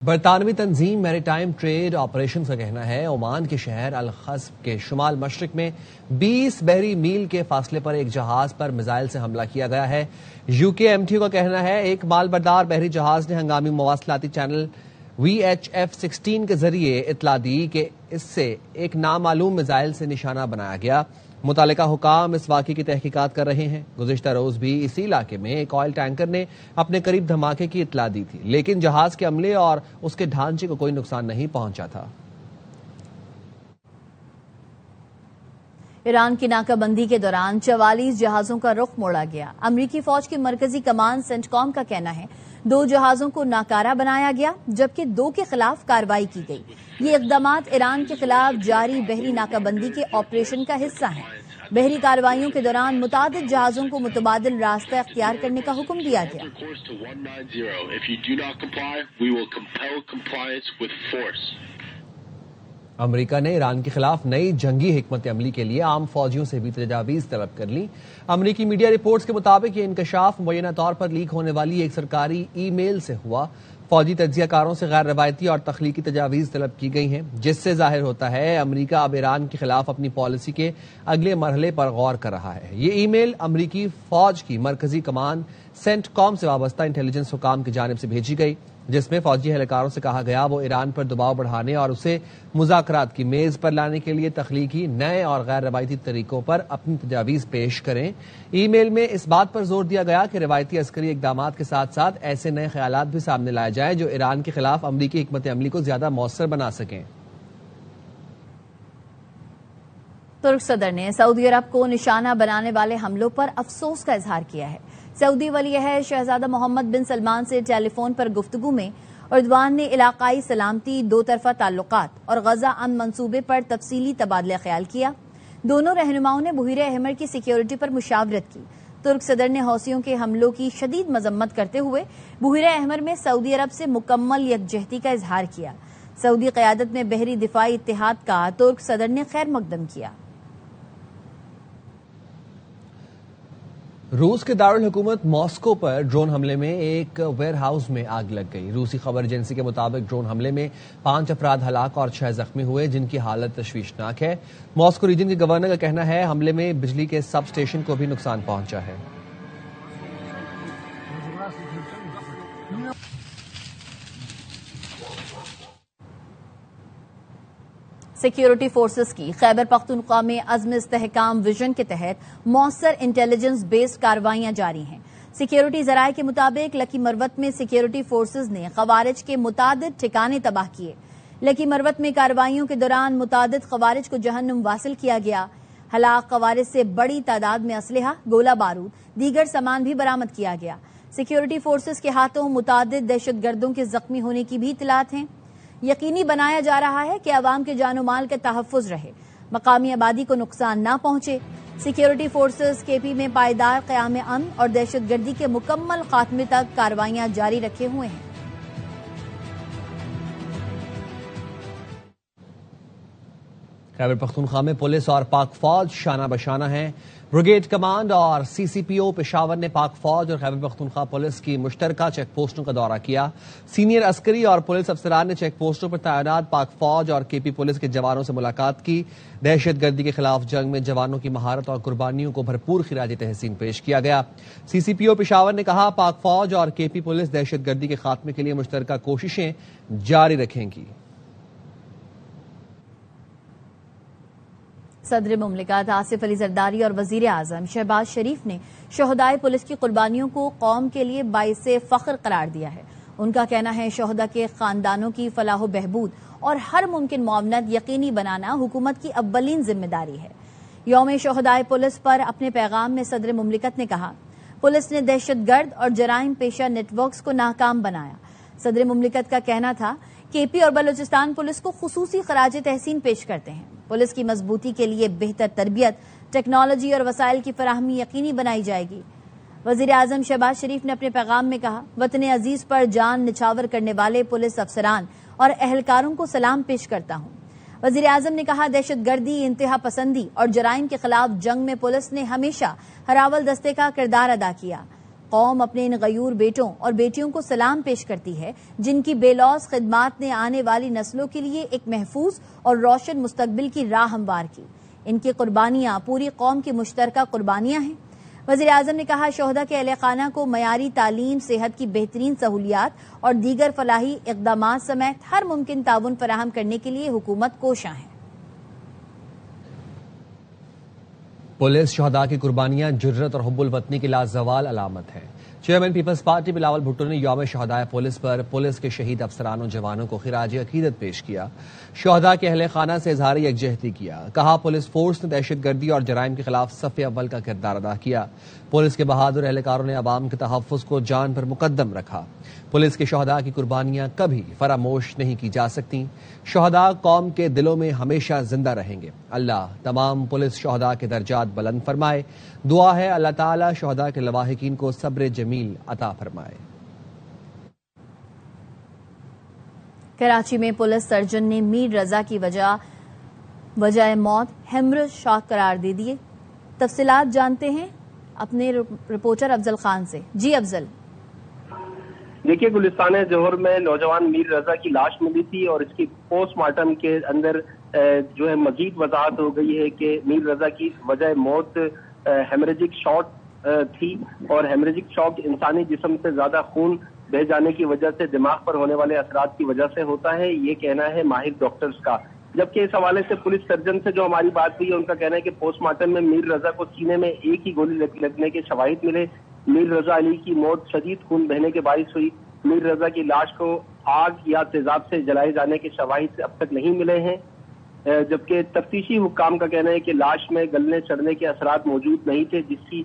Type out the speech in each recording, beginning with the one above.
برطانوی تنظیم میری ٹائم ٹریڈ آپریشن کا کہنا ہے عمان کے شہر الخصب کے شمال مشرق میں 20 بحری میل کے فاصلے پر ایک جہاز پر میزائل سے حملہ کیا گیا ہے۔ یو کے ایم ٹی کا کہنا ہے ایک مال بردار بحری جہاز نے ہنگامی مواصلاتی چینل VHF-16 کے ذریعے اطلاع دی کہ اس سے ایک نامعلوم میزائل سے نشانہ بنایا گیا۔ متعلقہ حکام اس واقعے کی تحقیقات کر رہے ہیں۔ گزشتہ روز بھی اسی علاقے میں ایک آئل ٹینکر نے اپنے قریب دھماکے کی اطلاع دی تھی، لیکن جہاز کے عملے اور اس کے ڈھانچے کو کوئی نقصان نہیں پہنچا تھا۔ ایران کی ناکہ بندی کے دوران 44 جہازوں کا رخ موڑا گیا۔ امریکی فوج کی مرکزی کمان سینٹ کام کا کہنا ہے 2 جہازوں کو ناکارہ بنایا گیا جبکہ 2 کے خلاف کارروائی کی گئی۔ یہ اقدامات ایران کے خلاف جاری بحری ناکہ بندی کے آپریشن کا حصہ ہیں۔ بحری کارروائیوں کے دوران متعدد جہازوں کو متبادل راستہ اختیار کرنے کا حکم دیا گیا۔ امریکہ نے ایران کے خلاف نئی جنگی حکمت عملی کے لیے عام فوجیوں سے بھی تجاویز طلب کر لی۔ امریکی میڈیا رپورٹس کے مطابق یہ انکشاف مبینہ طور پر لیک ہونے والی ایک سرکاری ای میل سے ہوا۔ فوجی تجزیہ کاروں سے غیر روایتی اور تخلیقی تجاویز طلب کی گئی ہیں، جس سے ظاہر ہوتا ہے امریکہ اب ایران کے خلاف اپنی پالیسی کے اگلے مرحلے پر غور کر رہا ہے۔ یہ ای میل امریکی فوج کی مرکزی کمان سینٹ کام سے وابستہ انٹیلیجنس حکام کی جانب سے بھیجی گئی، جس میں فوجی اہلکاروں سے کہا گیا وہ ایران پر دباؤ بڑھانے اور اسے مذاکرات کی میز پر لانے کے لیے تخلیقی نئے اور غیر روایتی طریقوں پر اپنی تجاویز پیش کریں۔ ای میل میں اس بات پر زور دیا گیا کہ روایتی عسکری اقدامات کے ساتھ ساتھ ایسے نئے خیالات بھی سامنے لائے جائیں جو ایران کے خلاف امریکی حکمت عملی کو زیادہ مؤثر بنا سکیں۔ ترک صدر نے سعودی عرب کو نشانہ بنانے والے حملوں پر افسوس کا اظہار کیا ہے۔ سعودی ولی عہد شہزادہ محمد بن سلمان سے ٹیلی فون پر گفتگو میں اردوان نے علاقائی سلامتی، 2 طرفہ تعلقات اور غزہ امن منصوبے پر تفصیلی تبادلہ خیال کیا۔ دونوں رہنماؤں نے بحیرہ احمر کی سیکیورٹی پر مشاورت کی۔ ترک صدر نے حوثیوں کے حملوں کی شدید مذمت کرتے ہوئے بحیرہ احمر میں سعودی عرب سے مکمل یکجہتی کا اظہار کیا۔ سعودی قیادت میں بحری دفاعی اتحاد کا ترک صدر نے خیر مقدم کیا۔ روس کے دارالحکومت ماسکو پر ڈرون حملے میں ایک ویئر ہاؤس میں آگ لگ گئی۔ روسی خبر ایجنسی کے مطابق ڈرون حملے میں 5 افراد ہلاک اور 6 زخمی ہوئے، جن کی حالت تشویشناک ہے۔ ماسکو ریجن کے گورنر کا کہنا ہے حملے میں بجلی کے سب اسٹیشن کو بھی نقصان پہنچا ہے۔ سیکیورٹی فورسز کی خیبر پختونخوا میں عزم استحکام ویژن کے تحت مؤثر انٹیلیجنس بیسڈ کارروائیاں جاری ہیں۔ سیکیورٹی ذرائع کے مطابق لکی مروت میں سیکیورٹی فورسز نے خوارج کے متعدد ٹھکانے تباہ کیے۔ لکی مروت میں کارروائیوں کے دوران متعدد خوارج کو جہنم واصل کیا گیا۔ ہلاک خوارج سے بڑی تعداد میں اسلحہ، گولہ بارود، دیگر سامان بھی برآمد کیا گیا۔ سیکیورٹی فورسز کے ہاتھوں متعدد دہشت گردوں کے زخمی ہونے کی بھی اطلاعات ہیں۔ یقینی بنایا جا رہا ہے کہ عوام کے جان و مال کا تحفظ رہے، مقامی آبادی کو نقصان نہ پہنچے۔ سیکیورٹی فورسز KP میں پائیدار قیام امن اور دہشت گردی کے مکمل خاتمے تک کارروائیاں جاری رکھے ہوئے ہیں۔ خیبر پختونخوا میں پولیس اور پاک فوج شانہ بشانہ ہیں۔ بریگیڈ کمانڈ اور CCPO پشاور نے پاک فوج اور خیبر پختونخوا پولیس کی مشترکہ چیک پوسٹوں کا دورہ کیا۔ سینئر عسکری اور پولیس افسران نے چیک پوسٹوں پر تعینات پاک فوج اور KP پولیس کے جوانوں سے ملاقات کی۔ دہشت گردی کے خلاف جنگ میں جوانوں کی مہارت اور قربانیوں کو بھرپور خراج تحسین پیش کیا گیا۔ CCPO پشاور نے کہا پاک فوج اور KP پولیس دہشت گردی کے خاتمے کے لیے مشترکہ کوششیں جاری رکھیں گی۔ صدر مملکت آصف علی زرداری اور وزیر اعظم شہباز شریف نے شہدائے پولیس کی قربانیوں کو قوم کے لیے باعث فخر قرار دیا ہے۔ ان کا کہنا ہے شہداء کے خاندانوں کی فلاح و بہبود اور ہر ممکن معاونت یقینی بنانا حکومت کی اولین ذمہ داری ہے۔ یوم شہدائے پولیس پر اپنے پیغام میں صدر مملکت نے کہا پولیس نے دہشت گرد اور جرائم پیشہ نیٹ ورکس کو ناکام بنایا۔ صدر مملکت کا کہنا تھا KP اور بلوچستان پولیس کو خصوصی خراج تحسین پیش کرتے ہیں۔ پولیس کی مضبوطی کے لیے بہتر تربیت، ٹیکنالوجی اور وسائل کی فراہمی یقینی بنائی جائے گی۔ وزیر اعظم شہباز شریف نے اپنے پیغام میں کہا وطن عزیز پر جان نچھاور کرنے والے پولیس افسران اور اہلکاروں کو سلام پیش کرتا ہوں۔ وزیر اعظم نے کہا دہشت گردی، انتہا پسندی اور جرائم کے خلاف جنگ میں پولیس نے ہمیشہ ہراول دستے کا کردار ادا کیا۔ قوم اپنے ان غیور بیٹوں اور بیٹیوں کو سلام پیش کرتی ہے جن کی بے لوث خدمات نے آنے والی نسلوں کے لیے ایک محفوظ اور روشن مستقبل کی راہ ہموار کی۔ ان کی قربانیاں پوری قوم کی مشترکہ قربانیاں ہیں۔ وزیر اعظم نے کہا شہداء کے اہل خانہ کو معیاری تعلیم، صحت کی بہترین سہولیات اور دیگر فلاحی اقدامات سمیت ہر ممکن تعاون فراہم کرنے کے لیے حکومت کوشاں ہے۔ پولیس شہداء کی قربانیاں جرت اور حب الوطنی کی لازوال علامت ہیں۔ Chairman peoples party Bilawal Bhutto نے یوم شہداء پولیس پر پولیس کے شہید افسران و جوانوں کو خراج عقیدت پیش کیا۔ شہداء کے اہل خانہ سے اظہار یکجہتی کیا۔ کہا پولیس فورس نے دہشت گردی اور جرائم کے خلاف صف اول کا کردار ادا کیا۔ پولیس کے بہادر اہلکاروں نے عوام کے تحفظ کو جان پر مقدم رکھا۔ پولیس کے شہداء کی قربانیاں کبھی فراموش نہیں کی جا سکتی۔ شہداء قوم کے دلوں میں ہمیشہ زندہ رہیں گے۔ اللہ تمام پولیس شہداء کے درجات بلند فرمائے۔ دعا ہے اللہ تعالی شہداء کے لواحقین کو صبر جمیل عطا فرمائے۔ کراچی میں پولیس سرجن نے میر رضا کی وجہ موت ہیمرج شاک قرار دے دیے۔ تفصیلات جانتے ہیں اپنے رپورٹر افضل خان سے۔ جی افضل۔ دیکھیے گلستان جوہر میں نوجوان میر رضا کی لاش ملی تھی اور اس کی پوسٹ مارٹم کے اندر جو ہے مزید وضاحت ہو گئی ہے کہ میر رضا کی وجہ موت ہیمریجک شاک تھی اور ہیمریجک شاک انسانی جسم سے زیادہ خون بہہ جانے کی وجہ سے دماغ پر ہونے والے اثرات کی وجہ سے ہوتا ہے، یہ کہنا ہے ماہر ڈاکٹرز کا۔ جبکہ اس حوالے سے پولیس سرجن سے جو ہماری بات ہوئی ہے ان کا کہنا ہے کہ پوسٹ مارٹم میں میر رضا کو سینے میں ایک ہی گولی لگنے کے شواہد ملے۔ میر رضا علی کی موت شدید خون بہنے کے باعث ہوئی۔ میر رضا کی لاش کو آگ یا تیزاب سے جلائے جانے کے شواہد اب تک نہیں ملے ہیں، جبکہ تفتیشی حکام کا کہنا ہے کہ لاش میں گلنے سڑنے کے اثرات موجود نہیں تھے، جس کی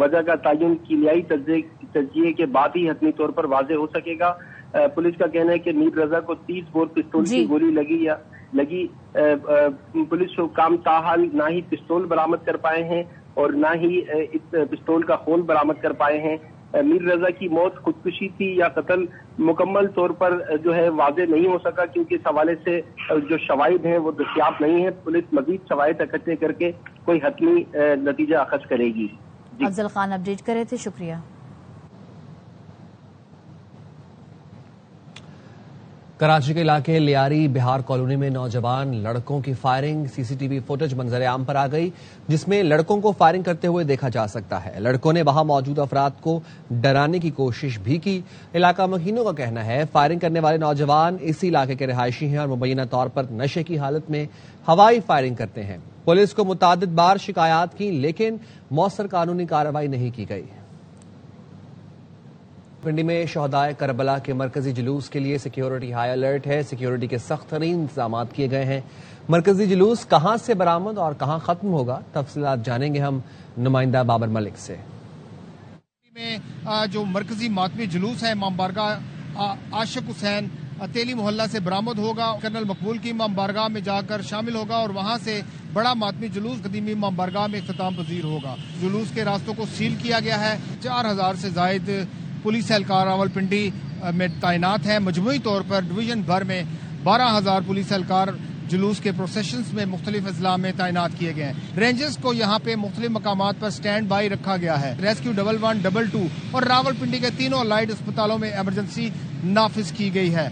وجہ کا تعین کیمیائی تجزیے کے بعد ہی حتمی طور پر واضح ہو سکے گا۔ پولیس کا کہنا ہے کہ میر رضا کو 30 بور پستول کی گولی لگی۔ پولیس حکام تاحال نہ ہی پستول برآمد کر پائے ہیں اور نہ ہی اس پستول کا خول برآمد کر پائے ہیں۔ میر رضا کی موت خودکشی تھی یا قتل مکمل طور پر جو ہے واضح نہیں ہو سکا، کیونکہ اس حوالے سے جو شواہد ہیں وہ دستیاب نہیں ہیں۔ پولیس مزید شواہد اکٹھے کر کے کوئی حتمی نتیجہ اخذ کرے گی۔ افضل خان اپڈیٹ کر رہے تھے، شکریہ۔ کراچی کے علاقے لیاری بہار کالونی میں نوجوان لڑکوں کی فائرنگ سی سی ٹی وی فوٹیج منظر عام پر آ گئی، جس میں لڑکوں کو فائرنگ کرتے ہوئے دیکھا جا سکتا ہے۔ لڑکوں نے وہاں موجود افراد کو ڈرانے کی کوشش بھی کی۔ علاقہ مکینوں کا کہنا ہے فائرنگ کرنے والے نوجوان اسی علاقے کے رہائشی ہیں اور مبینہ طور پر نشے کی حالت میں ہوائی فائرنگ کرتے ہیں۔ پولیس کو متعدد بار شکایات کی لیکن مؤثر قانونی کارروائی نہیں کی گئی۔ پنڈی میں شہداء کربلا کے مرکزی جلوس کے لیے سیکیورٹی ہائی الرٹ ہے۔ سیکیورٹی کے سخت ترین انتظامات کیے گئے ہیں۔ مرکزی جلوس کہاں سے برآمد اور کہاں ختم ہوگا، تفصیلات جانیں گے ہم نمائندہ بابر ملک سے۔ میں جو مرکزی ماتمی جلوس ہے امام بارگاہ عاشق حسین تیلی محلہ سے برآمد ہوگا، کرنل مقبول کی امام بارگاہ میں جا کر شامل ہوگا اور وہاں سے بڑا ماتمی جلوس قدیمی امام بارگاہ میں اختتام پذیر ہوگا۔ جلوس کے راستوں کو سیل کیا گیا ہے۔ 4000 سے زائد پولیس اہلکار راولپنڈی میں تعینات ہیں۔ مجموعی طور پر ڈویژن بھر میں 12000 پولیس اہلکار جلوس کے پروسیشنز میں مختلف اضلاع میں تعینات کیے گئے ہیں۔ رینجرز کو یہاں پہ مختلف مقامات پر سٹینڈ بائی رکھا گیا ہے۔ ریسکیو 11 22 اور راولپنڈی کے تینوں الائڈ اسپتالوں میں ایمرجنسی نافذ کی گئی ہے۔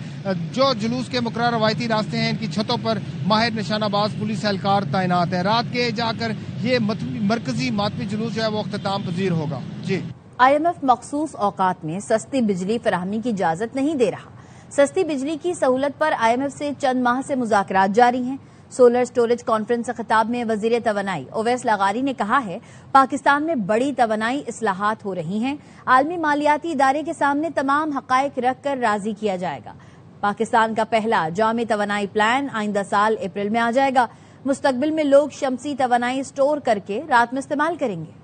جو جلوس کے مقررہ روایتی راستے ہیں ان کی چھتوں پر ماہر نشانہ باز پولیس اہلکار تعینات ہیں۔ رات کے جا کر یہ مرکزی ماتمی جلوس جو ہے وہ اختتام پذیر ہوگا۔ جی، IMF مخصوص اوقات میں سستی بجلی فراہمی کی اجازت نہیں دے رہا۔ سستی بجلی کی سہولت پر IMF سے چند ماہ سے مذاکرات جاری ہیں۔ سولر سٹوریج کانفرنس سے خطاب میں وزیر توانائی اویس لاغاری نے کہا ہے پاکستان میں بڑی توانائی اصلاحات ہو رہی ہیں، عالمی مالیاتی ادارے کے سامنے تمام حقائق رکھ کر راضی کیا جائے گا۔ پاکستان کا پہلا جامع توانائی پلان آئندہ سال اپریل میں آ جائے گا۔ مستقبل میں لوگ شمسی توانائی سٹور کر کے رات میں استعمال کریں گے۔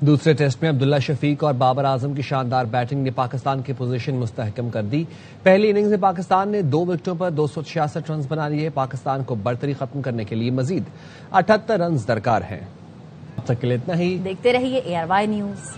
دوسرے ٹیسٹ میں عبداللہ شفیق اور بابر اعظم کی شاندار بیٹنگ نے پاکستان کی پوزیشن مستحکم کر دی۔ پہلی اننگز میں پاکستان نے 2 وکٹوں پر 266 رنز بنا لیے۔ پاکستان کو برتری ختم کرنے کے لیے مزید 78 رنز درکار ہیں۔ اب تک کے لیے اتنا ہی۔ دیکھتے رہیے ARY نیوز۔